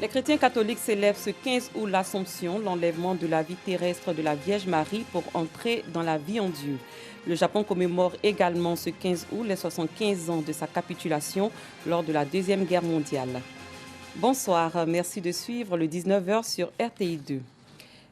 Les chrétiens catholiques célèbrent ce 15 août l'Assomption, l'enlèvement de la vie terrestre de la Vierge Marie pour entrer dans la vie en Dieu. Le Japon commémore également ce 15 août les 75 ans de sa capitulation lors de la Deuxième Guerre mondiale. Bonsoir, merci de suivre le 19h sur RTI 2.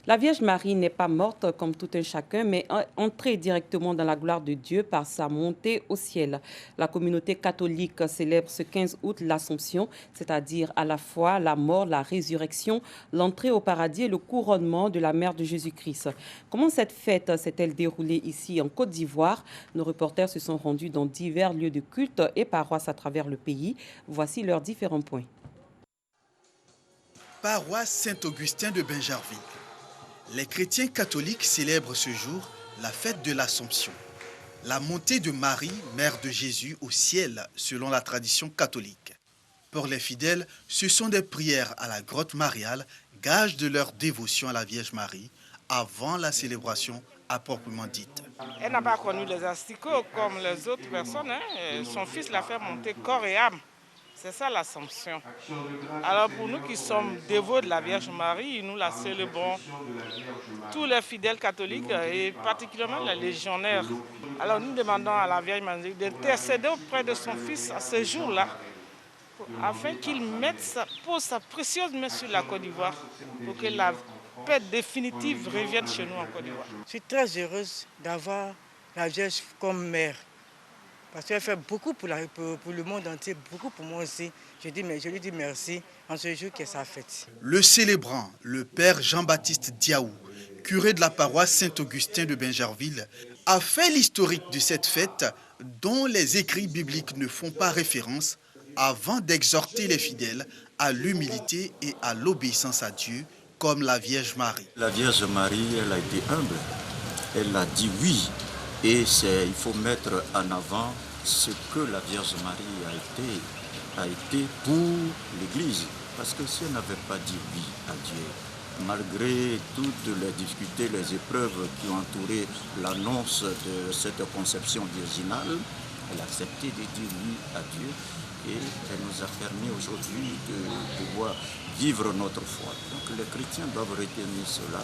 La Vierge Marie n'est pas morte comme tout un chacun, mais entrée directement dans la gloire de Dieu par sa montée au ciel. La communauté catholique célèbre ce 15 août l'Assomption, c'est-à-dire à la fois la mort, la résurrection, l'entrée au paradis et le couronnement de la mère de Jésus-Christ. Comment cette fête s'est-elle déroulée ici en Côte d'Ivoire? Nos reporters se sont rendus dans divers lieux de culte et paroisses à travers le pays. Voici leurs différents points. Paroisse Saint-Augustin de Bingerville. Les chrétiens catholiques célèbrent ce jour la fête de l'Assomption, la montée de Marie, mère de Jésus, au ciel selon la tradition catholique. Pour les fidèles, ce sont des prières à la grotte mariale, gage de leur dévotion à la Vierge Marie, avant la célébration à proprement dite. Elle n'a pas connu les asticots comme les autres personnes. Son fils l'a fait monter corps et âme. C'est ça l'Assomption. Alors pour nous qui sommes dévots de la Vierge Marie, nous la célébrons, tous les fidèles catholiques et particulièrement les légionnaires. Alors nous demandons à la Vierge Marie d'intercéder auprès de son fils à ce jour-là, afin qu'il pose sa précieuse main sur la Côte d'Ivoire, pour que la paix définitive revienne chez nous en Côte d'Ivoire. Je suis très heureuse d'avoir la Vierge comme mère. Parce qu'elle fait beaucoup pour le monde entier, beaucoup pour moi aussi. Je lui dis merci en ce jour qui est sa fête. Le célébrant, le père Jean-Baptiste Diaou, curé de la paroisse Saint-Augustin de Bingerville, a fait l'historique de cette fête dont les écrits bibliques ne font pas référence avant d'exhorter les fidèles à l'humilité et à l'obéissance à Dieu comme la Vierge Marie. La Vierge Marie, elle a été humble, elle a dit oui. Et il faut mettre en avant ce que la Vierge Marie a été pour l'Église. Parce que si elle n'avait pas dit oui à Dieu, malgré toutes les difficultés, les épreuves qui ont entouré l'annonce de cette conception virginale, elle a accepté de dire oui à Dieu et elle nous a permis aujourd'hui de pouvoir vivre notre foi. Donc les chrétiens doivent retenir cela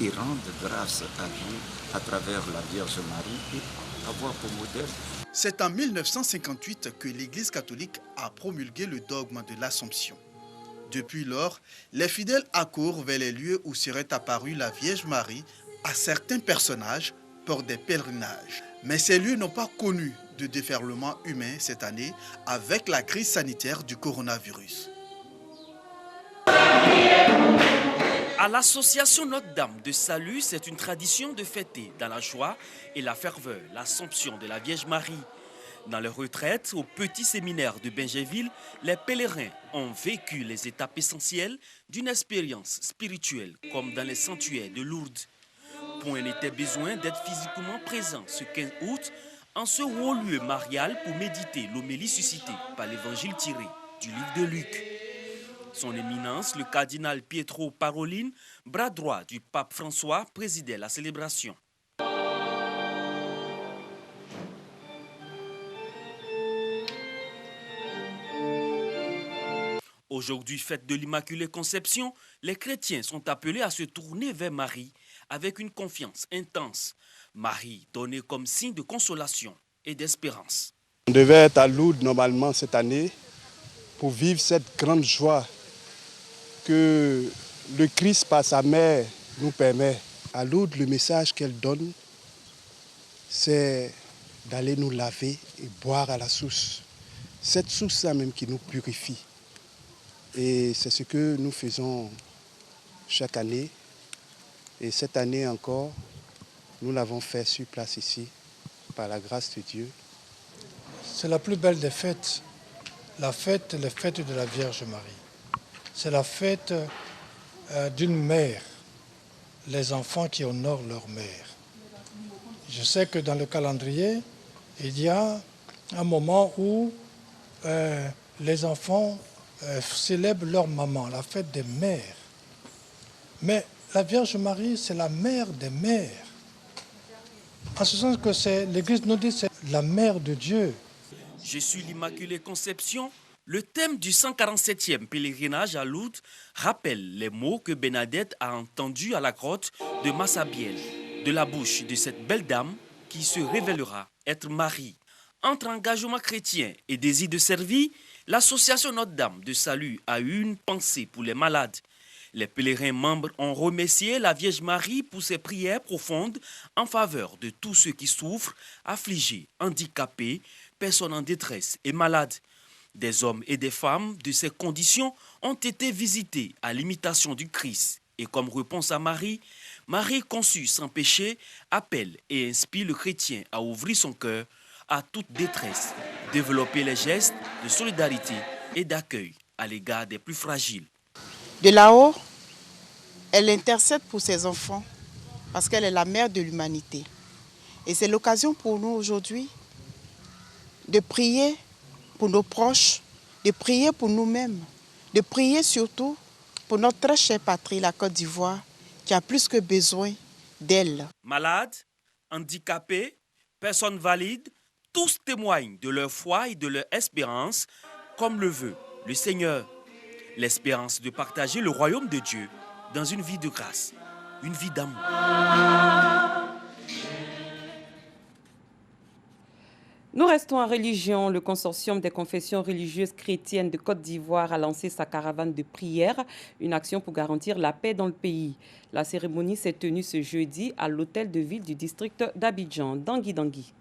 et rendre grâce à Dieu à travers la Vierge Marie et avoir pour modèle. C'est en 1958 que l'Église catholique a promulgué le dogme de l'Assomption. Depuis lors, les fidèles accourent vers les lieux où serait apparue la Vierge Marie à certains personnages pour des pèlerinages. Mais ces lieux n'ont pas connu de déferlement humain cette année avec la crise sanitaire du coronavirus. À l'association Notre-Dame de Salut, c'est une tradition de fêter dans la joie et la ferveur l'Assomption de la Vierge Marie. Dans les retraites au petit séminaire de Bingerville, les pèlerins ont vécu les étapes essentielles d'une expérience spirituelle comme dans les sanctuaires de Lourdes. Point n'était besoin d'être physiquement présent ce 15 août en ce haut lieu marial pour méditer l'homélie suscitée par l'évangile tiré du livre de Luc. Son éminence, le cardinal Pietro Parolin, bras droit du pape François, présidait la célébration. Aujourd'hui, fête de l'Immaculée Conception, les chrétiens sont appelés à se tourner vers Marie avec une confiance intense. Marie donnée comme signe de consolation et d'espérance. On devait être à Lourdes normalement cette année pour vivre cette grande joie que le Christ par sa mère nous permet. À Lourdes, le message qu'elle donne, c'est d'aller nous laver et boire à la source. Cette source-là même qui nous purifie. Et c'est ce que nous faisons chaque année. Et cette année encore, nous l'avons fait sur place ici, par la grâce de Dieu. C'est la plus belle des fêtes, les fêtes de la Vierge Marie. C'est la fête d'une mère, les enfants qui honorent leur mère. Je sais que dans le calendrier, il y a un moment où les enfants célèbrent leur maman, la fête des mères. Mais la Vierge Marie, c'est la mère des mères. En ce sens que l'Église nous dit que c'est la mère de Dieu. Je suis l'Immaculée Conception, Le thème du 147e pèlerinage à Lourdes rappelle les mots que Bernadette a entendus à la grotte de Massabielle, de la bouche de cette belle dame qui se révélera être Marie. Entre engagement chrétien et désir de servir, l'association Notre-Dame de Salut a eu une pensée pour les malades. Les pèlerins membres ont remercié la Vierge Marie pour ses prières profondes en faveur de tous ceux qui souffrent, affligés, handicapés, personnes en détresse et malades. Des hommes et des femmes de ces conditions ont été visités à l'imitation du Christ. Et comme réponse à Marie, Marie conçue sans péché appelle et inspire le chrétien à ouvrir son cœur à toute détresse, développer les gestes de solidarité et d'accueil à l'égard des plus fragiles. De là-haut, elle intercède pour ses enfants parce qu'elle est la mère de l'humanité. Et c'est l'occasion pour nous aujourd'hui de prier pour nos proches, de prier pour nous-mêmes, de prier surtout pour notre très chère patrie, la Côte d'Ivoire, qui a plus que besoin d'elle. Malades, handicapés, personnes valides, tous témoignent de leur foi et de leur espérance, comme le veut le Seigneur. L'espérance de partager le royaume de Dieu dans une vie de grâce, une vie d'amour. Nous restons en religion. Le consortium des confessions religieuses chrétiennes de Côte d'Ivoire a lancé sa caravane de prière, une action pour garantir la paix dans le pays. La cérémonie s'est tenue ce jeudi à l'hôtel de ville du district d'Abidjan, Dangui Dangui.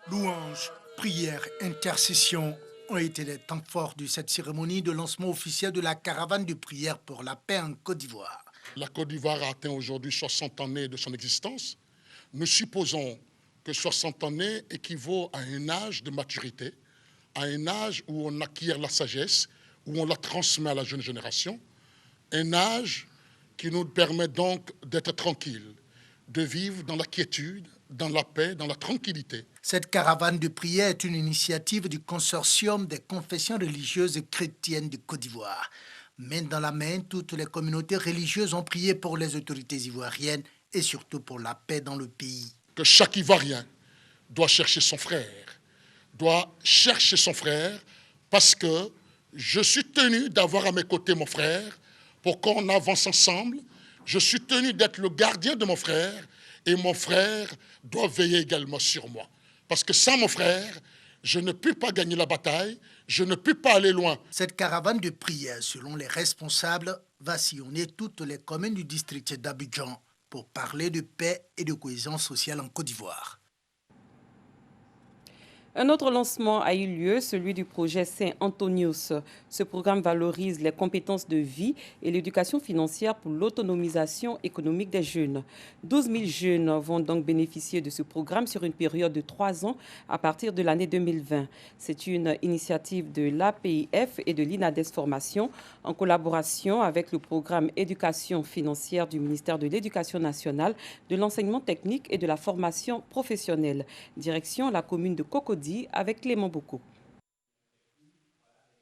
Louanges, prières, intercessions ont été les temps forts de cette cérémonie de lancement officiel de la caravane de prière pour la paix en Côte d'Ivoire. La Côte d'Ivoire a atteint aujourd'hui 60 années de son existence. Nous supposons que 60 années équivaut à un âge de maturité, à un âge où on acquiert la sagesse, où on la transmet à la jeune génération, un âge qui nous permet donc d'être tranquilles, de vivre dans la quiétude, dans la paix, dans la tranquillité. Cette caravane de prière est une initiative du consortium des confessions religieuses chrétiennes de Côte d'Ivoire. Main dans la main, toutes les communautés religieuses ont prié pour les autorités ivoiriennes et surtout pour la paix dans le pays. Que chaque Ivoirien doit chercher son frère, parce que je suis tenu d'avoir à mes côtés mon frère pour qu'on avance ensemble. Je suis tenu d'être le gardien de mon frère et mon frère doit veiller également sur moi. Parce que sans mon frère, je ne peux pas gagner la bataille, je ne peux pas aller loin. Cette caravane de prière, selon les responsables, va sillonner toutes les communes du district d'Abidjan pour parler de paix et de cohésion sociale en Côte d'Ivoire. Un autre lancement a eu lieu, celui du projet Saint-Antonius. Ce programme valorise les compétences de vie et l'éducation financière pour l'autonomisation économique des jeunes. 12 000 jeunes vont donc bénéficier de ce programme sur une période de 3 ans à partir de l'année 2020. C'est une initiative de l'APIF et de l'INADES Formation en collaboration avec le programme Éducation financière du ministère de l'Éducation nationale, de l'enseignement technique et de la formation professionnelle. Direction la commune de Cocody avec Clément Boko.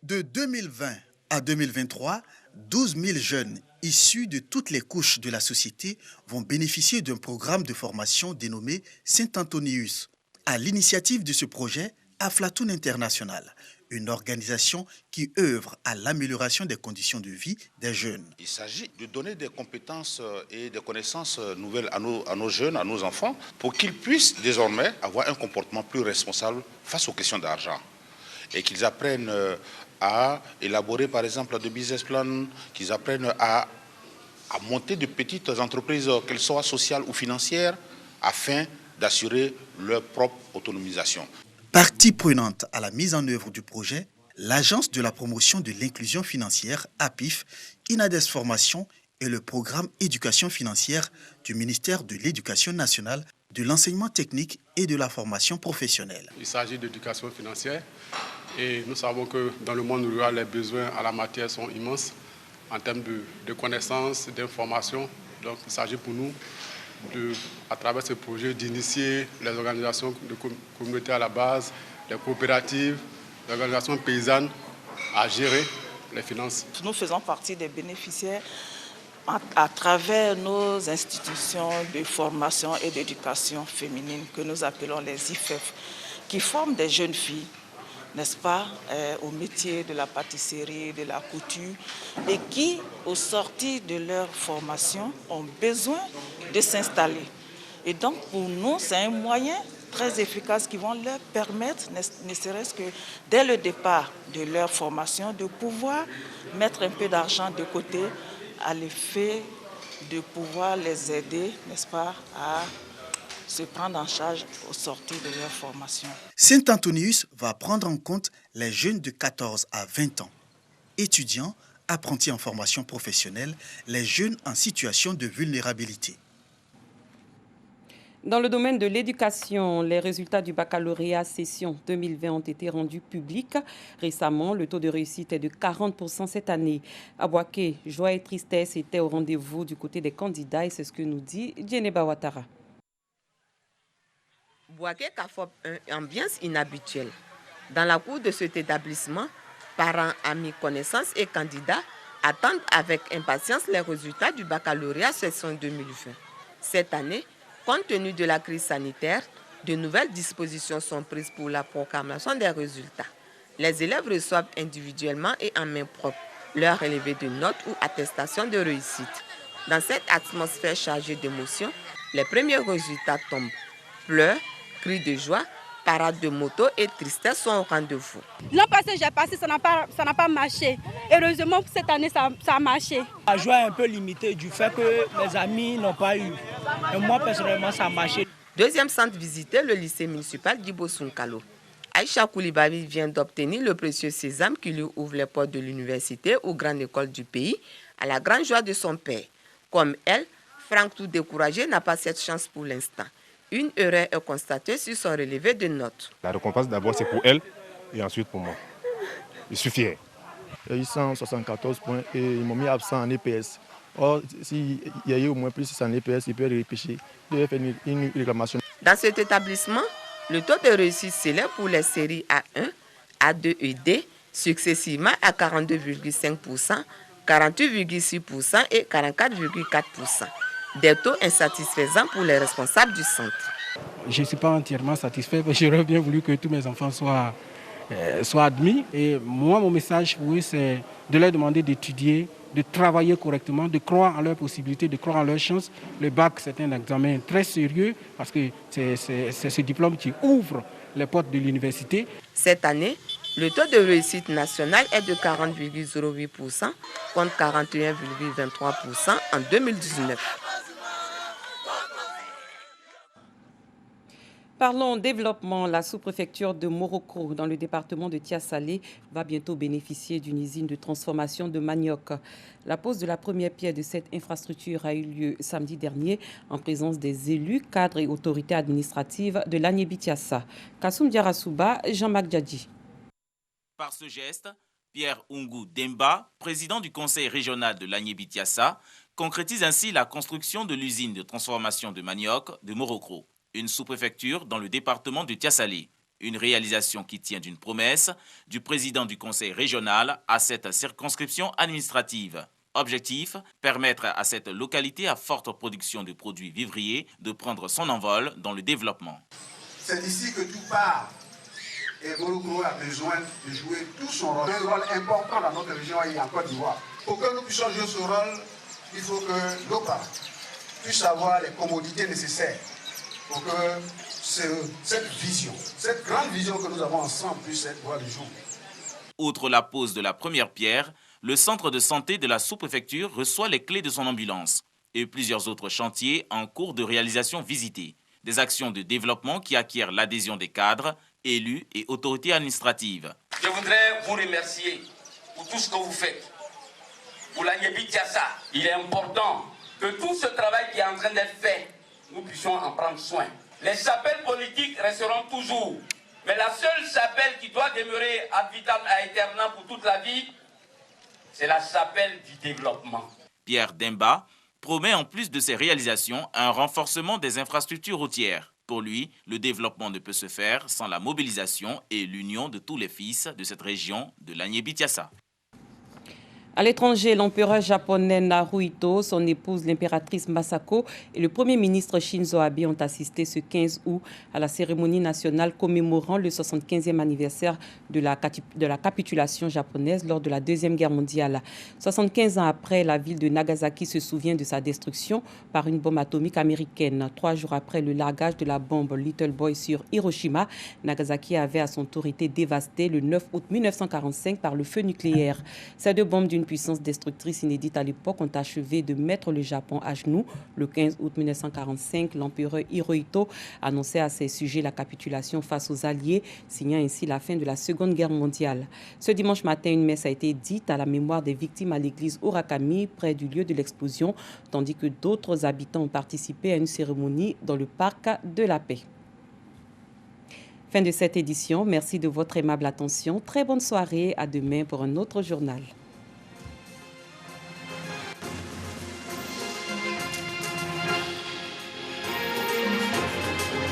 De 2020 à 2023, 12 000 jeunes issus de toutes les couches de la société vont bénéficier d'un programme de formation dénommé Saint-Antonius. À l'initiative de ce projet, Aflatoon International, une organisation qui œuvre à l'amélioration des conditions de vie des jeunes. Il s'agit de donner des compétences et des connaissances nouvelles à nos jeunes, à nos enfants, pour qu'ils puissent désormais avoir un comportement plus responsable face aux questions d'argent. Et qu'ils apprennent à élaborer par exemple des business plans, qu'ils apprennent à monter de petites entreprises, qu'elles soient sociales ou financières, afin d'assurer leur propre autonomisation. Partie prenante à la mise en œuvre du projet, l'Agence de la promotion de l'inclusion financière, APIF, INADES Formation et le programme Éducation financière du ministère de l'Éducation nationale, de l'enseignement technique et de la formation professionnelle. Il s'agit d'éducation financière et nous savons que dans le monde rural, les besoins à la matière sont immenses en termes de connaissances, d'informations. Donc il s'agit pour nous à travers ce projet, d'initier les organisations de communauté à la base, les coopératives, les organisations paysannes à gérer les finances. Nous faisons partie des bénéficiaires à travers nos institutions de formation et d'éducation féminine que nous appelons les IFEF, qui forment des jeunes filles, n'est-ce pas, au métier de la pâtisserie, de la couture, et qui, au sortir de leur formation, ont besoin de s'installer. Et donc, pour nous, c'est un moyen très efficace qui vont leur permettre, ne serait-ce que dès le départ de leur formation, de pouvoir mettre un peu d'argent de côté à l'effet de pouvoir les aider, n'est-ce pas, à se prendre en charge au sortir de leur formation. Saint-Antonius va prendre en compte les jeunes de 14 à 20 ans, étudiants, apprentis en formation professionnelle, les jeunes en situation de vulnérabilité. Dans le domaine de l'éducation, les résultats du baccalauréat session 2020 ont été rendus publics. Récemment, le taux de réussite est de 40% cette année. À Boaké, joie et tristesse étaient au rendez-vous du côté des candidats et c'est ce que nous dit Djeneba Ouattara. Boaké Kafop, une ambiance inhabituelle. Dans la cour de cet établissement, parents, amis, connaissances et candidats attendent avec impatience les résultats du baccalauréat session 2020. Cette année, compte tenu de la crise sanitaire, de nouvelles dispositions sont prises pour la proclamation des résultats. Les élèves reçoivent individuellement et en main propre leur relevé de notes ou attestation de réussite. Dans cette atmosphère chargée d'émotions, les premiers résultats tombent. Pleurs, cris de joie, parades de moto et tristesse sont au rendez-vous. L'an passé, j'ai passé, ça n'a pas marché. Heureusement, cette année, ça a marché. La joie est un peu limitée du fait que mes amis n'ont pas eu. Et moi, personnellement, ça a marché. Deuxième centre visité, le lycée municipal d'Ibo Sunkalo. Aïcha Koulibaly vient d'obtenir le précieux sésame qui lui ouvre les portes de l'université aux grandes écoles du pays, à la grande joie de son père. Comme elle, Franck, tout découragé, n'a pas cette chance pour l'instant. Une erreur est constatée sur son relevé de notes. La récompense d'abord c'est pour elle et ensuite pour moi. Je suis fier. Il y a eu 174 points et ils m'ont mis absent en EPS. Or, s'il y a eu au moins plus en EPS, il peut repêcher. Il doit faire une réclamation. Dans cet établissement, le taux de réussite s'élève pour les séries A1, A2 et D, successivement à 42,5%, 48,6% et 44,4%. Des taux insatisfaisants pour les responsables du centre. Je ne suis pas entièrement satisfait, mais j'aurais bien voulu que tous mes enfants soient admis. Et moi, mon message pour eux, c'est de leur demander d'étudier, de travailler correctement, de croire en leurs possibilités, de croire en leurs chances. Le bac, c'est un examen très sérieux parce que c'est ce diplôme qui ouvre les portes de l'université. Cette année, le taux de réussite national est de 40,08% contre 41,23% en 2019. Parlons développement. La sous-préfecture de Morocco, dans le département de Tia-Salé, va bientôt bénéficier d'une usine de transformation de manioc. La pose de la première pierre de cette infrastructure a eu lieu samedi dernier en présence des élus, cadres et autorités administratives de l'Agné-Bitiassa. Kassoum Diarasouba, Jean-Marc Djadji. Par ce geste, Pierre Oungou Demba, président du conseil régional de l'Agné-Bitiassa, concrétise ainsi la construction de l'usine de transformation de manioc de Morocco. Une sous-préfecture dans le département de Tia-Salé. Une réalisation qui tient d'une promesse du président du conseil régional à cette circonscription administrative. Objectif, permettre à cette localité à forte production de produits vivriers de prendre son envol dans le développement. C'est ici que tout part. Et Morocco a besoin de jouer tout son rôle. Un rôle important dans notre région et en Côte d'Ivoire. Pour que nous puissions jouer ce rôle, il faut que nos parents puissent avoir les commodités nécessaires pour que cette vision, cette grande vision que nous avons ensemble puisse être voir le jour. Outre la pose de la première pierre, le centre de santé de la sous-préfecture reçoit les clés de son ambulance et plusieurs autres chantiers en cours de réalisation visités. Des actions de développement qui acquièrent l'adhésion des cadres, élus et autorités administratives. Je voudrais vous remercier pour tout ce que vous faites. Pour l'Agné-Bitiassa, il est important que tout ce travail qui est en train d'être fait, nous puissions en prendre soin. Les chapelles politiques resteront toujours, mais la seule chapelle qui doit demeurer ad vitam aeternam pour toute la vie, c'est la chapelle du développement. Pierre Demba promet en plus de ces réalisations un renforcement des infrastructures routières. Pour lui, le développement ne peut se faire sans la mobilisation et l'union de tous les fils de cette région de l'Agné-Bitiassa. À l'étranger, l'empereur japonais Naruhito, son épouse l'impératrice Masako et le premier ministre Shinzo Abe ont assisté ce 15 août à la cérémonie nationale commémorant le 75e anniversaire de la capitulation japonaise lors de la Deuxième Guerre mondiale. 75 ans après, la ville de Nagasaki se souvient de sa destruction par une bombe atomique américaine. 3 jours après le largage de la bombe Little Boy sur Hiroshima, Nagasaki avait à son tour été dévastée le 9 août 1945 par le feu nucléaire. Ces deux bombes d'une puissance destructrice inédite à l'époque ont achevé de mettre le Japon à genoux. Le 15 août 1945, l'empereur Hirohito annonçait à ses sujets la capitulation face aux Alliés, signant ainsi la fin de la Seconde Guerre mondiale. Ce dimanche matin, une messe a été dite à la mémoire des victimes à l'église Urakami, près du lieu de l'explosion, tandis que d'autres habitants ont participé à une cérémonie dans le parc de la Paix. Fin de cette édition. Merci de votre aimable attention. Très bonne soirée. À demain pour un autre journal.